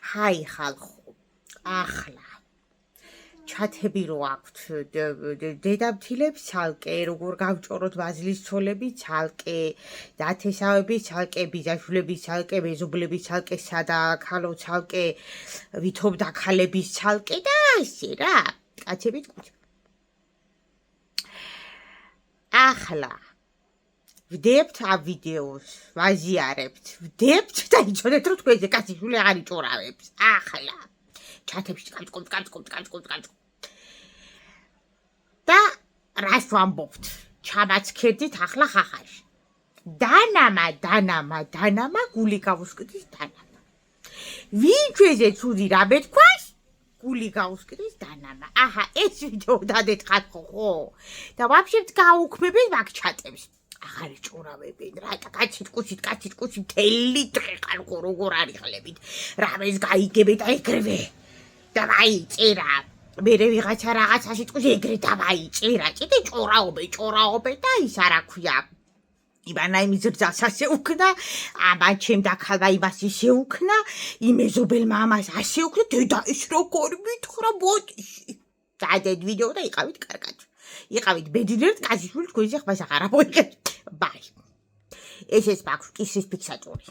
ჰაი ხალხო, ახლა ჩათები რო აქვთ დედამთილებს ცალკე, როგორ გავჭოროთ ბაზილის ცოლები ცალკე, ნათესავების ცალკე, ბიძაშვილების ცალკე, მეზობლების ცალკე, სადაქალო ცალკე, ვითომდა ქალების ცალკე და ასე რა, კაცებით კუჩა. ახლა ვდებთ ამ ვიდეოს, ვაზიარებთ, ვდებთ და იცოდეთ, რომ თქვენზე კაცისული აღარ იჭორავებს. ახლა ჩათებში კამჭკობთ. და რას ვამბობთ? ჩამაცქერდით ახლა ხახაში. დანამა, გული გავუსკდის დანამა. ვინ ჩვენზე ცუდი რამე თქვას? გული გაუსკდის დანამა. აჰა, ეს ვიდეო დადეთხათ ხო? და ვაფშე გაუქმებენ მაგ ჩატებს. აღარ იჭურავებენ რა, კაცით კუჩით მთელი დღე ხალხო როგორ არიხლებით. რამეს გაიგებენ და ეგრევე. დავაიწერა. მერე ვიღაცა რაღაცაში თქვი ეგრე დავაიწერა. ჭიდე ჭორაობე და ის არა ქვია. იბანა იმ ზრდას ასე უქნა, ამან ჩემ დაქალვა იმას ისე უქნა, იმ მეზობელმა ამას ასე უქნა, დედა ის როგორ მითხრა ბოტიში. დადეთ ვიდეო და იყავით კარგად. იყავით ბედნიერად კაცისული თქვენზე ხმას აღარ ამოიღეთ. ბაი. ეს მაქვს კისრის ფიქსატორი.